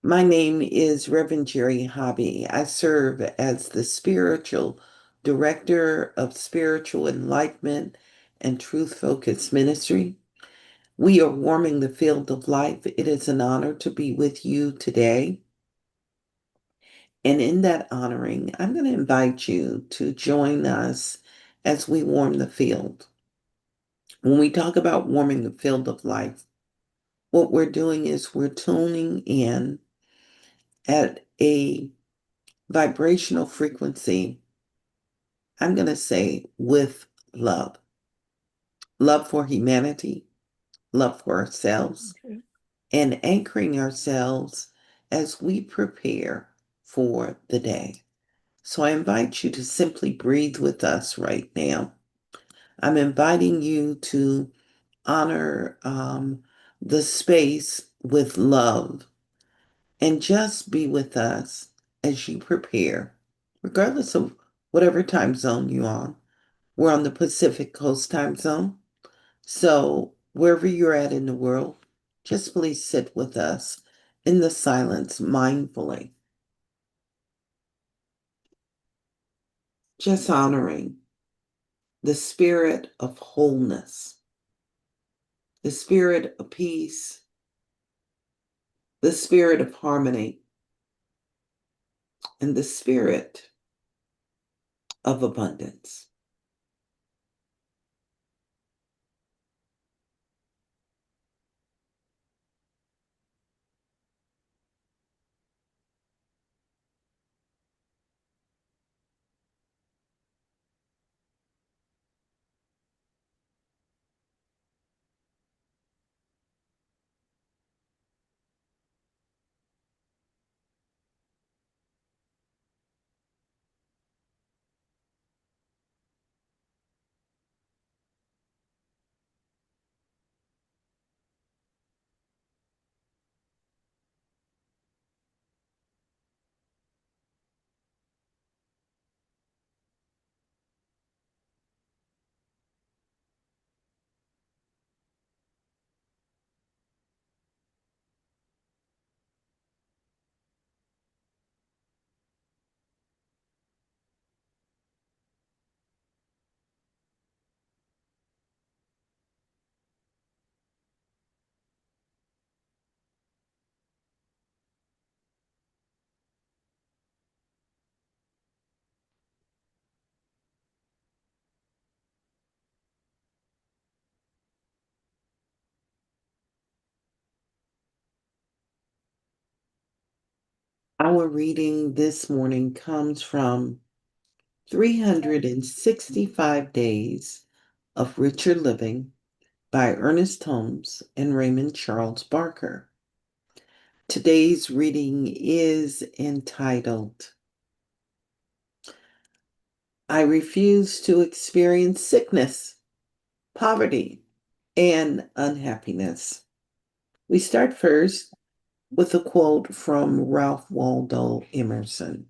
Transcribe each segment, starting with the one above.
My name is Reverend Jerry Hobby. I serve as the spiritual director of spiritual enlightenment and truth focused ministry. We are warming the field of life. It is an honor to be with you today. And in that honoring, I'm going to invite you to join us as we warm the field. When we talk about warming the field of life, what we're doing is we're tuning in at a vibrational frequency, I'm going to say with love. Love for humanity, love for ourselves, and anchoring ourselves as we prepare for the day. So I invite you to simply breathe with us right now. I'm inviting you to honor the space with love and just be with us as you prepare, regardless of whatever time zone you're on. We're on the Pacific Coast time zone. So wherever you're at in the world, just please sit with us in the silence mindfully, just honoring the spirit of wholeness, the spirit of peace, the spirit of harmony, and the spirit of abundance. Our reading this morning comes from 365 Days of Richer Living by Ernest Holmes and Raymond Charles Barker. Today's reading is entitled, I Refuse to Experience Sickness, Poverty, and Unhappiness. We start first with a quote from Ralph Waldo Emerson.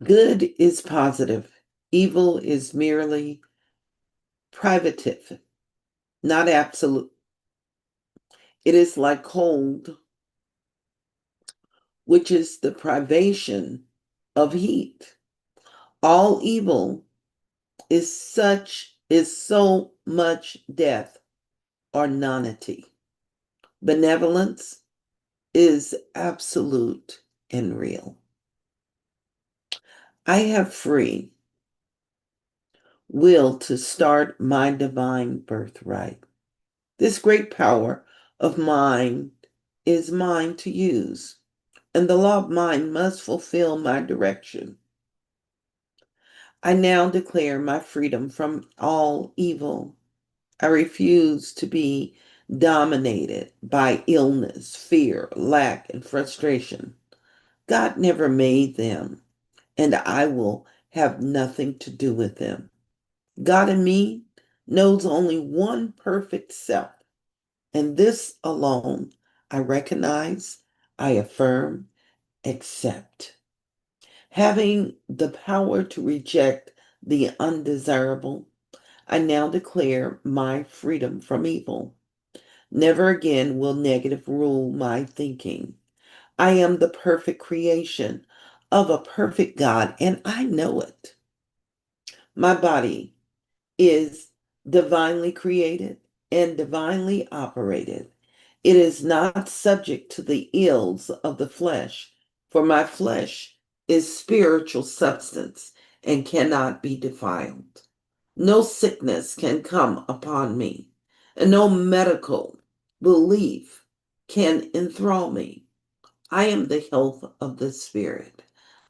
Good is positive, evil is merely privative, not absolute. It is like cold, which is the privation of heat. All evil is so much death or nonity. Benevolence is absolute and real. I have free will to start my divine birthright. This great power of mine is mine to use, and the law of mind must fulfill my direction. I now declare my freedom from all evil. I refuse to be dominated by illness, fear, lack, and frustration. God never made them, and I will have nothing to do with them. God in me knows only one perfect self, and this alone I recognize, I affirm, accept. Having the power to reject the undesirable, I now declare my freedom from evil. Never again will negative rule my thinking. I am the perfect creation of a perfect God, and I know it. My body is divinely created and divinely operated. It is not subject to the ills of the flesh, for my flesh is spiritual substance and cannot be defiled. No sickness can come upon me, and no medical belief can enthrall me. I am the health of the Spirit.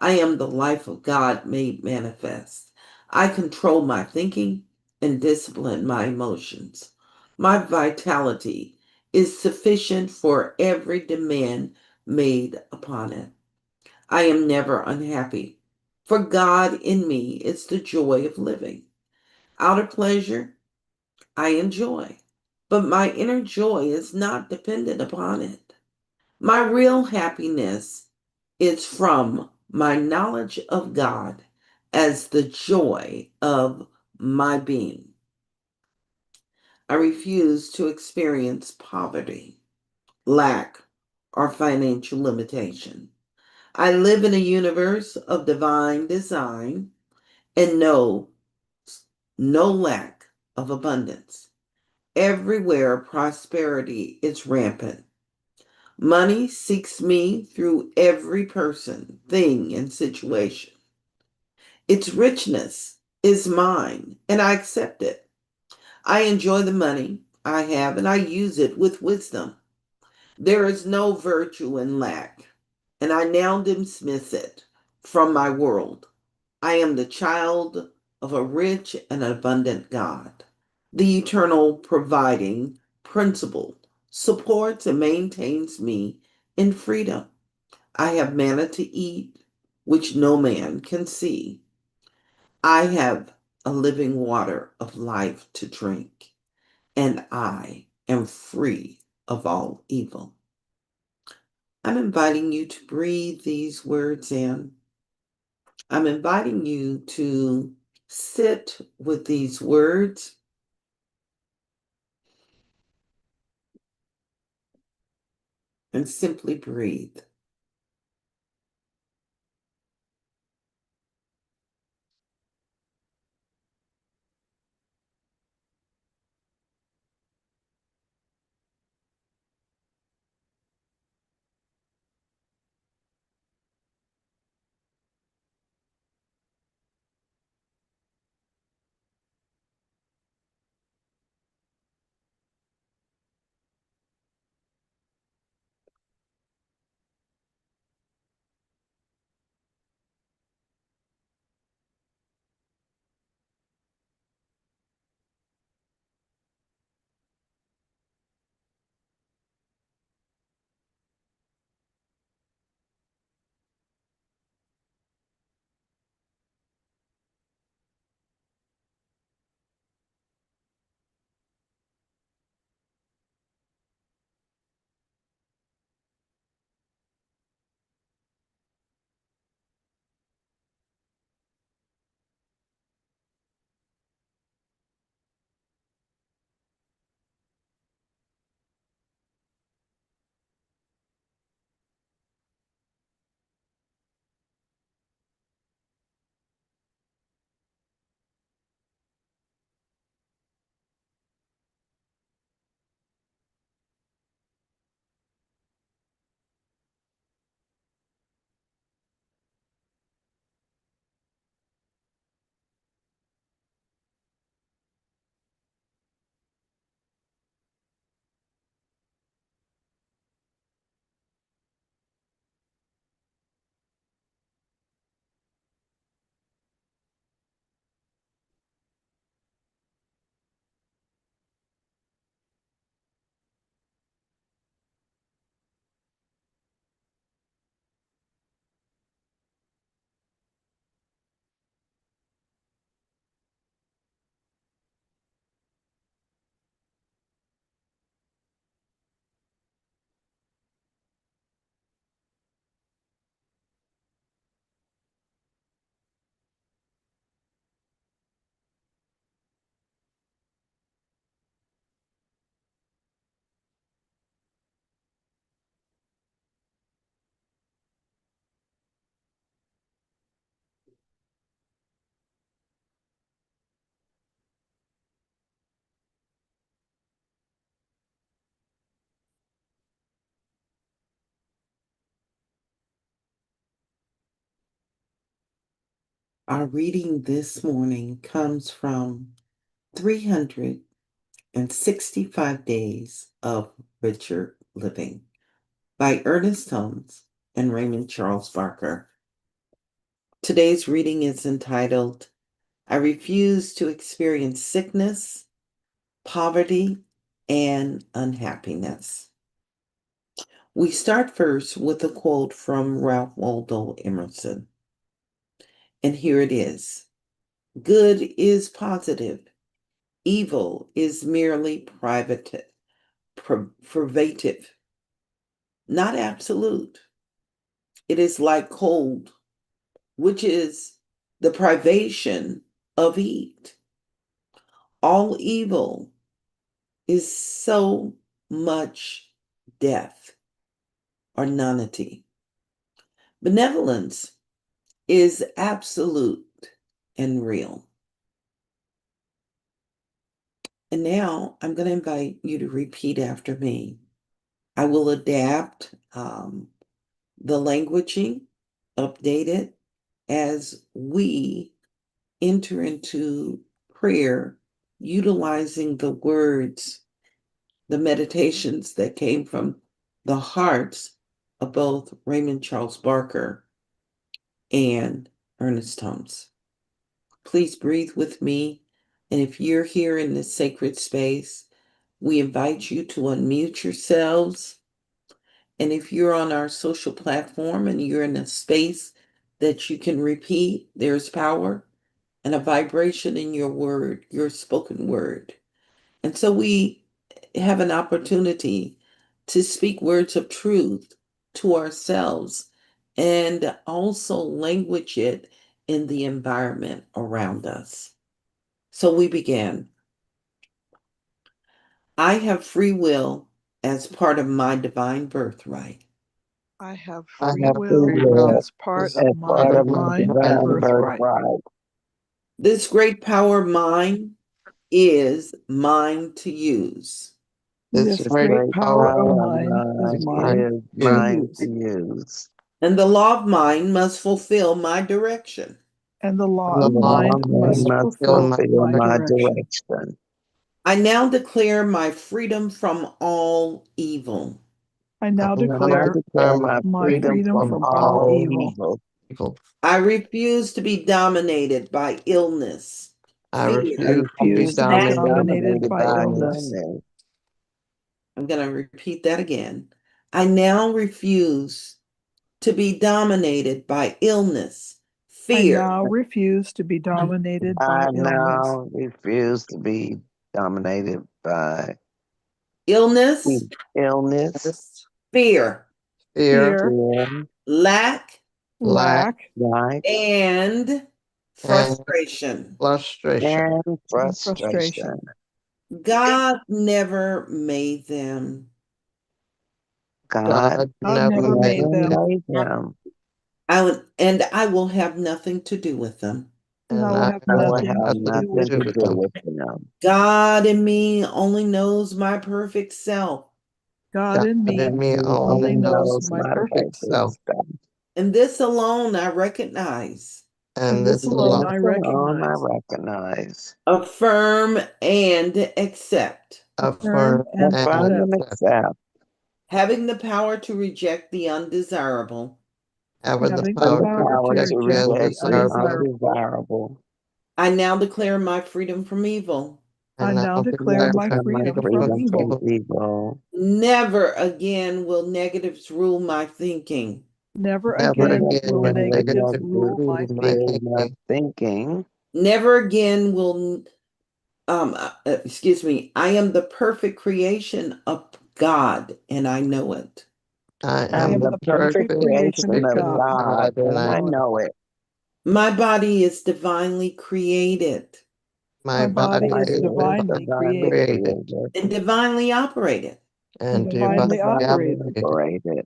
I am the life of God made manifest. I control my thinking and discipline my emotions. My vitality is sufficient for every demand made upon it. I am never unhappy, for God in me is the joy of living. Outer pleasure I enjoy, but my inner joy is not dependent upon it. My real happiness is from my knowledge of God as the joy of my being. I refuse to experience poverty, lack, or financial limitation. I live in a universe of divine design and know no lack of abundance. Everywhere prosperity is rampant. Money seeks me through every person, thing, and situation. Its richness is mine, and I accept it. I enjoy the money I have, and I use it with wisdom. There is no virtue in lack, and I now dismiss it from my world. I am the child of a rich and abundant God. The eternal providing principle supports and maintains me in freedom. I have manna to eat, which no man can see. I have a living water of life to drink, and I am free of all evil. I'm inviting you to breathe these words in. I'm inviting you to sit with these words and simply breathe. Our reading this morning comes from 365 Days of Richer Living by Ernest Holmes and Raymond Charles Barker. Today's reading is entitled, I Refuse to Experience Sickness, Poverty, and Unhappiness. We start first with a quote from Ralph Waldo Emerson. And here it is. Good is positive. Evil is merely privative, not absolute. It is like cold, which is the privation of heat. All evil is so much death or nonity. Benevolence is absolute and real. And now I'm going to invite you to repeat after me. I will adapt the languaging, update it as we enter into prayer, utilizing the words, the meditations that came from the hearts of both Raymond Charles Barker and Ernest Holmes. Please breathe with me. And if you're here in this sacred space, we invite you to unmute yourselves. And if you're on our social platform and you're in a space that you can repeat, there's power and a vibration in your word, your spoken word. And so we have an opportunity to speak words of truth to ourselves and also language it in the environment around us. So we begin. I have free will as part of my divine birthright. I have I free have free will will as part as of my part of my divine divine birthright. birthright. This great power of mine is mine to use. This great power of mine is mine is to mine to use, use. And the law of mine must fulfill my direction. and the law The of law mind of mine must must fulfill fulfill my my direction. direction. I now declare my freedom from all evil. I now And I declare declare my my freedom freedom from from all all evil. evil. I refuse to be dominated by illness, I fear, I refuse refuse to to be be dominated dominated by by illness. illness. I'm going to repeat that again. I now refuse to be dominated by illness, I fear, now refuse to be dominated by I illness, now refuse to be dominated by illness, illness, fear, fear, fear, lack, lack, lack, and frustration. and and frustration. frustration. God never made them. God God never made never them, made them, And I will have nothing to do with them. and I will have I will nothing have to do with nothing to do them. with them. God in me only knows my perfect self. God in me He only only knows knows my my perfect perfect self. self. And this alone I recognize, And this alone This I alone I recognize, recognize, affirm, and accept, affirm, and affirm, and accept, accept, having the power to reject the undesirable. having the and the power to power to reject reject the the undesirable. undesirable. I now declare my freedom from evil. I now And I declare my declare my freedom from freedom from evil. evil. Never again will negatives rule my thinking. Never Never again will again will negatives negative rule my rule thinking. my thinking. Never again will, excuse me, I am the perfect creation of God and I know it. I I am am the the perfect perfect creation creation of of God, God, and I and I know it. know it. My body is divinely created My My body is body is divinely divinely created created and divinely operated. and and divinely divinely operated. operated.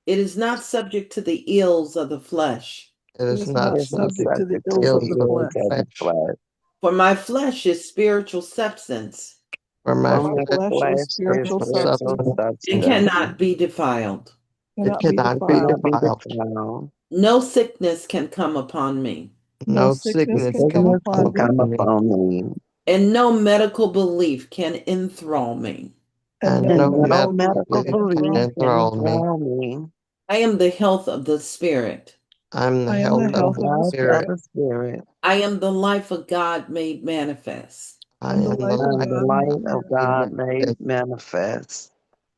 It is not subject to the ills of the flesh, It is not Is not subject to the subject to ills the of the ills flesh. of the flesh. for my flesh is spiritual substance For For my my flesh is flesh is spiritual spiritual substance, and substance, cannot be defiled. cannot be cannot defiled. be defiled. No sickness can come upon me. No No sickness No sickness can come can sickness upon can me, come upon me, upon me, and no medical belief can enthrall me. and and no and no no medical medical belief medical can belief can belief enthrall me. can enthrall me. enthrall me. I am the health of the spirit. I'm the I am the In health of the health the of the health of Spirit. spirit. the Spirit, I am the life of God made manifest. I I'm the am the life of and light the God made light of manifest. God made manifest. manifest.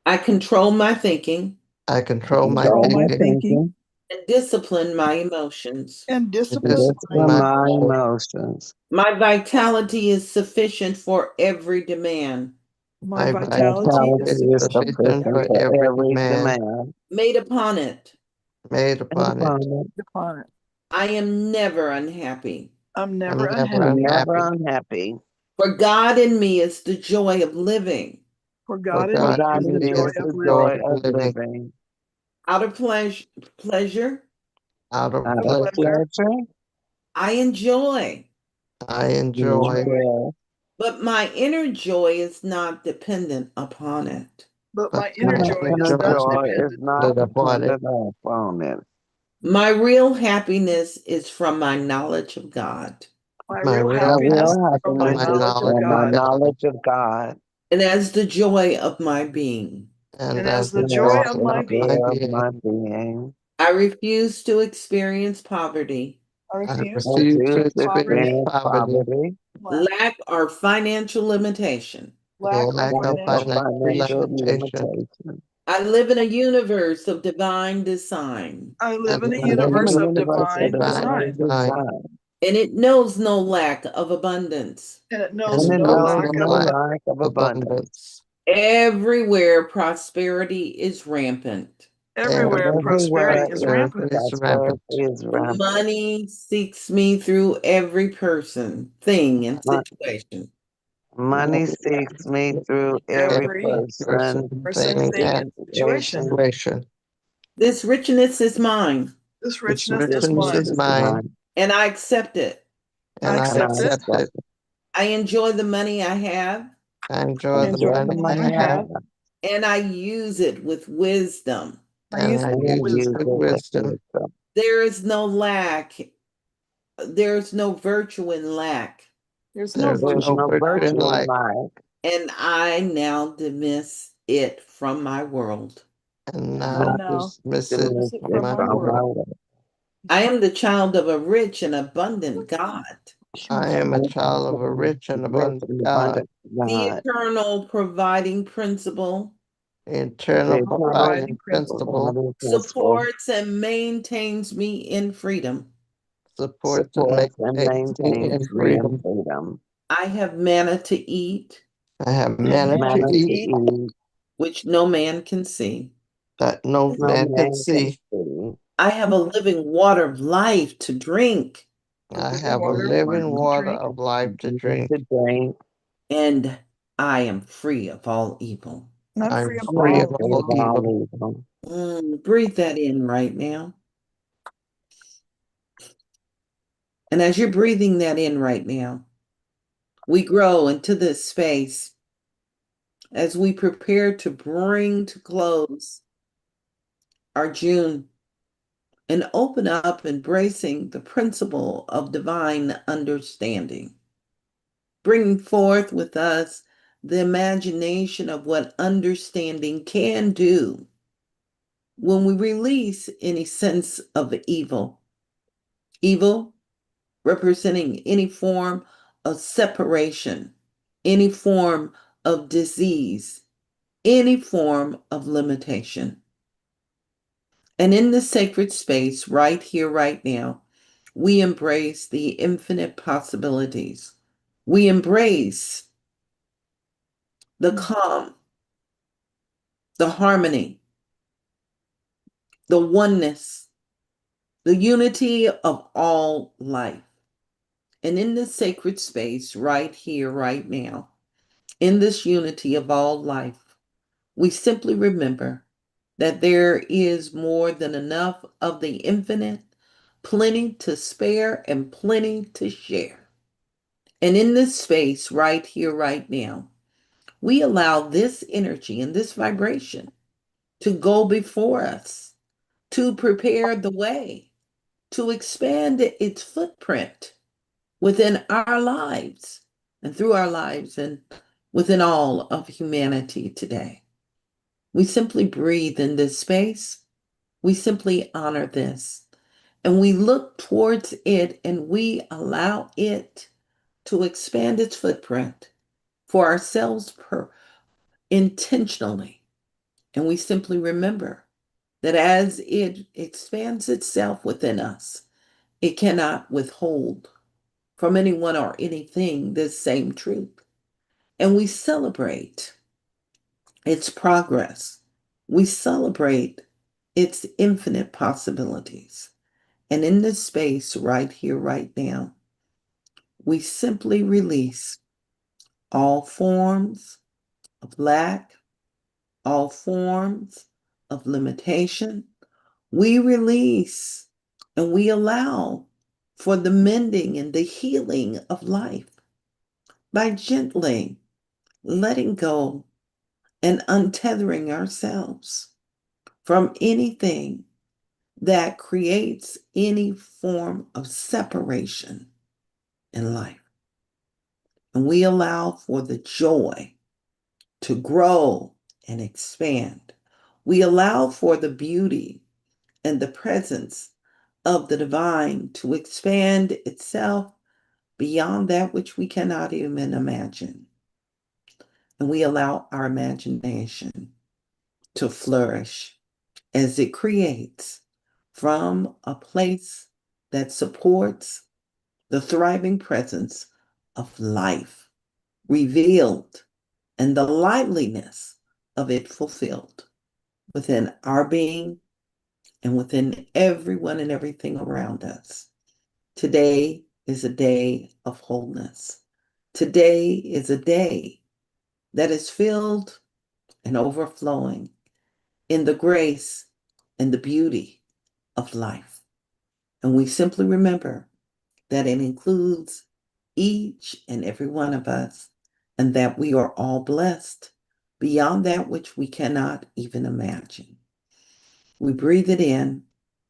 I control my thinking I I control my control Control my my thinking thinking thinking and discipline my emotions. and and and discipline my discipline discipline my my emotions. emotions. emotions. My vitality is sufficient for every demand My My My vitality vitality is vitality is is sufficient for sufficient sufficient for every for every every demand demand made upon it. made and upon it. upon it. upon it. I am never unhappy, I'm I'm never never I'm unhappy, never unhappy, unhappy. for God in me is the joy of living. for for God in For me God God is in the in me me joy is is of the the joy living. joy of of living. living. Out of pleasure, Out of Of Out of pleasure, pleasure, pleasure, I enjoy, I we enjoy, enjoy, enjoy. but my inner joy is not dependent upon it. but but my My inner my joy inner is inner joy not is joy is dependent not dependent upon it. upon it. dependent upon it. My real happiness is from my knowledge of God. My My real My real happiness real is happiness from my from happiness my is knowledge of knowledge from of my God. God, knowledge of God, And as the joy of my being, and And as as the the and joy joy as of the my of my being, joy of being. my being. I refuse to experience poverty, I I refuse I to refuse to refuse experience to experience poverty, experience poverty, poverty, lack, lack, or financial limitation. lack, or lack of lack of financial financial financial limitation. limitation. limitation. I live in a universe of divine design, I I live in a I live in live a in a universe of universe universe of of divine divine divine design, design, design, and it knows no lack of abundance. and it and knows and it it no knows knows lack no of no lack lack abundance. of of abundance. abundance. Everywhere prosperity is rampant. Everywhere prosperity Everywhere is is Everywhere rampant. is prosperity rampant. is rampant. Money seeks me through every person, thing, and Mon- situation. Money seeks me through every Every Every person, person, person, thing, thing, thing, and and situation. situation. situation. This richness is mine, This This richness This is richness is mine. riches is mine, mine, and I accept it. I and I and I accept it. accept accept it. it. I enjoy the money I have, I I enjoy I the enjoy enjoy the the money money I money I I have, have. have, and I use it with wisdom. I and use I it and with I use it use wisdom. with it with wisdom. wisdom. There is no lack. There is no virtue in lack. There's no There's There's virtue no no in virtue lack, in virtue in life, life, And I now dismiss it from my world. and and and I now I now dismiss it dismiss dismiss it from it from my my from my world. world. life. I am the child of a rich and abundant God, I am a And child of a rich and rich abundant and God, abundant the God, eternal providing principle, the the eternal Eternal eternal providing providing principle, principle, providing principle, supports and maintains me in freedom. supports and supports and maintains me in maintains in me in freedom. freedom. freedom. I have manna to eat, I have I have And manna to manna manna to to eat eat eat, which no man can see. that no no man can man can see. see. I have a living water of life to drink, the I living have a water of life living to water drink, of life to drink. To drink, and I am free of all evil. and I'm I'm free of and I'm free of all free all of evil. evil. all evil. Breathe that in right now. And as you're breathing that in right now, we grow into this space as we prepare to bring to close our June and open up embracing the principle of divine understanding, bringing forth with us the imagination of what understanding can do when we release any sense of evil. Evil representing any form of separation, any form of disease, any form of limitation. And in the sacred space, right here, right now, we embrace the infinite possibilities. We embrace the calm, the harmony, the oneness, the unity of all life. And in this sacred space, right here, right now, in this unity of all life, we simply remember that there is more than enough of the infinite, plenty to spare and plenty to share. And in this space, right here, right now, we allow this energy and this vibration to go before us, to prepare the way, to expand its footprint within our lives and through our lives and within all of humanity today. We simply breathe in this space. We simply honor this. And we look towards it and we allow it to expand its footprint for ourselves intentionally. And we simply remember that as it expands itself within us, it cannot withhold from anyone or anything this same truth. And we celebrate its progress. We celebrate its infinite possibilities. And in this space, right here, right now, we simply release all forms of lack, all forms of limitation. We release and we allow for the mending and the healing of life by gently letting go and untethering ourselves from anything that creates any form of separation in life. And we allow for the joy to grow and expand. We allow for the beauty and the presence of the divine to expand itself beyond that which we cannot even imagine. And we allow our imagination to flourish as it creates from a place that supports the thriving presence of life revealed and the liveliness of it fulfilled within our being and within everyone and everything around us. Today is a day of wholeness. Today is a day that is filled and overflowing in the grace and the beauty of life. And we simply remember that it includes each and every one of us, and that we are all blessed beyond that which we cannot even imagine. We breathe it in,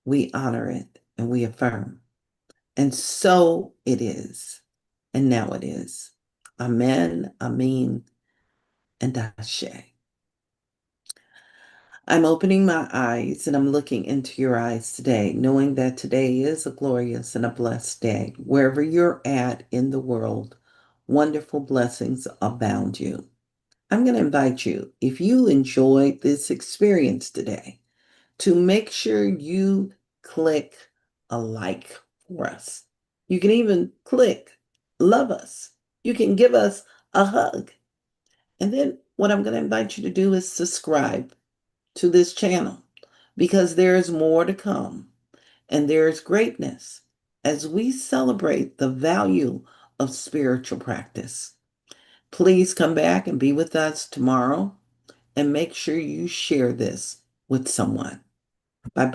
we honor it, and we affirm. And so it is, and now it is. Amen, Amen, and Ashe. I'm opening my eyes and I'm looking into your eyes today, knowing that today is a glorious and a blessed day. Wherever you're at in the world, wonderful blessings abound you. I'm going to invite you, if you enjoyed this experience today, to make sure you click a like for us. You can even click love us. You can give us a hug. And then what I'm going to invite you to do is subscribe to this channel because there's more to come and there's greatness as we celebrate the value of spiritual practice. Please come back and be with us tomorrow and make sure you share this with someone. Bye bye.